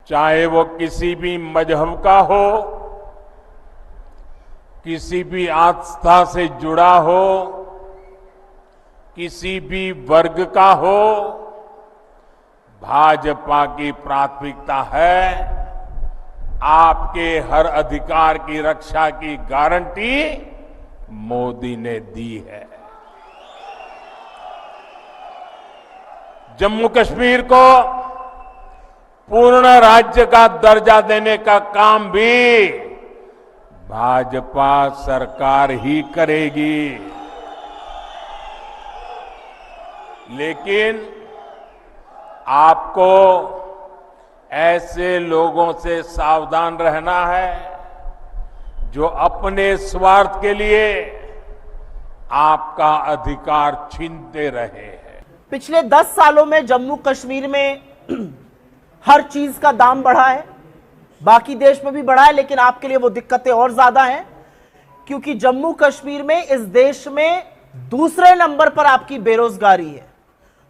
चाहे वो किसी भी मजहब का हो, किसी भी आस्था से जुड़ा हो, किसी भी वर्ग का हो, भाजपा की प्राथमिकता है आपके हर अधिकार की रक्षा की गारंटी मोदी ने दी है। जम्मू कश्मीर को पूर्ण राज्य का दर्जा देने का काम भी भाजपा सरकार ही करेगी। लेकिन आपको ऐसे लोगों से सावधान रहना है जो अपने स्वार्थ के लिए आपका अधिकार छीनते रहे हैं। पिछले 10 सालों में जम्मू कश्मीर में हर चीज का दाम बढ़ा है, बाकी देश में भी बढ़ा है, लेकिन आपके लिए वो दिक्कतें और ज्यादा हैं क्योंकि जम्मू कश्मीर में इस देश में दूसरे नंबर पर आपकी बेरोजगारी है।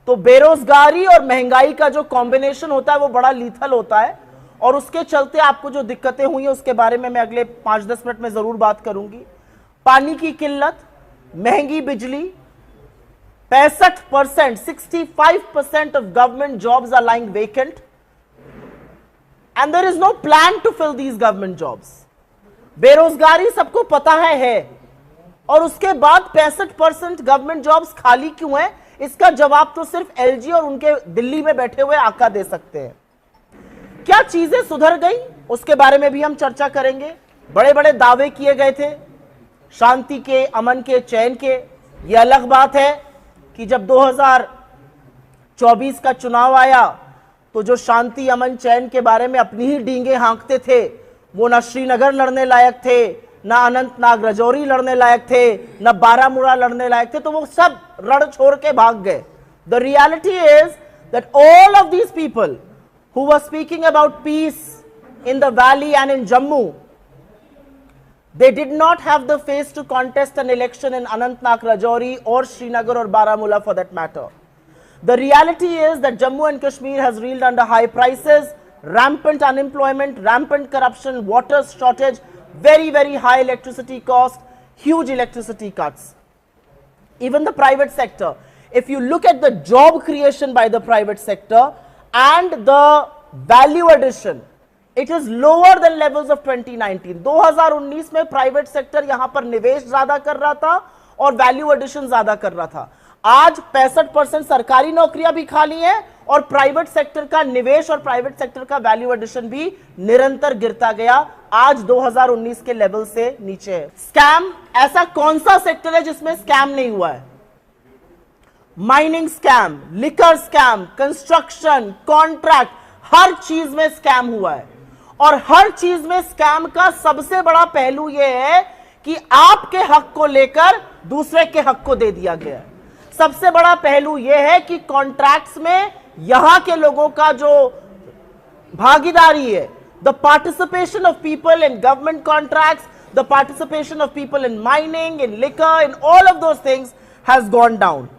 तो बेरोजगारी और महंगाई का जो कॉम्बिनेशन होता है वो बड़ा लीथल होता है और उसके चलते आपको जो दिक्कतें हुई हैं उसके बारे में मैं अगले 5-10 मिनट में जरूर बात करूंगी। पानी की किल्लत, महंगी बिजली, 65%, 65% of government jobs are lying vacant and there is no plan to fill these government jobs. बेरोजगारी सबको पता है और उसके बाद 65% गवर्नमेंट जॉब्स खाली क्यों है, इसका जवाब तो सिर्फ एलजी और उनके दिल्ली में बैठे हुए आका दे सकते हैं। क्या चीजें सुधर गई उसके बारे में भी हम चर्चा करेंगे। बड़े बड़े दावे किए गए थे शांति के, अमन के, चैन के। ये अलग बात है कि जब 2024 का चुनाव आया तो जो शांति, अमन, चैन के बारे में अपनी ही डींगे हाँकते थे वो ना श्रीनगर लड़ने लायक थे, ना अनंतनाग राजौरी लड़ने लायक थे, ना बारामूला लड़ने लायक थे, तो वो सब रण छोड़ के भाग गए। The reality is that all of these people who were speaking about piece in the valley and in Jammu, they did not have the face to contest an election in Anantnag, Rajouri or Srinagar or Baramulla for that matter. The reality is that Jammu and Kashmir has reeled under high prices, rampant unemployment, rampant corruption, water shortage, very, very high electricity cost, huge electricity cuts. Even the private sector, if you look at the job creation by the private sector and the value addition, it is lower than levels of 2019. 2019 में private sector यहां पर निवेश ज्यादा कर रहा था और value addition ज्यादा कर रहा था। आज 65% सरकारी नौकरियां भी खाली हैं और प्राइवेट सेक्टर का निवेश और प्राइवेट सेक्टर का वैल्यू एडिशन भी निरंतर गिरता गया, आज 2019 के लेवल से नीचे है। स्कैम, ऐसा कौन सा सेक्टर है जिसमें स्कैम नहीं हुआ है? Mining scam, liquor scam, construction, contract, हर चीज में स्कैम हुआ है। और हर चीज में स्कैम का सबसे बड़ा पहलू यह है कि आपके हक को लेकर दूसरे के हक को दे दिया गया है। सबसे बड़ा पहलू यह है कि कॉन्ट्रैक्ट्स में यहां के लोगों का जो भागीदारी है, the participation of people in government contracts, the participation of people in mining, in liquor, in all of those things has gone down.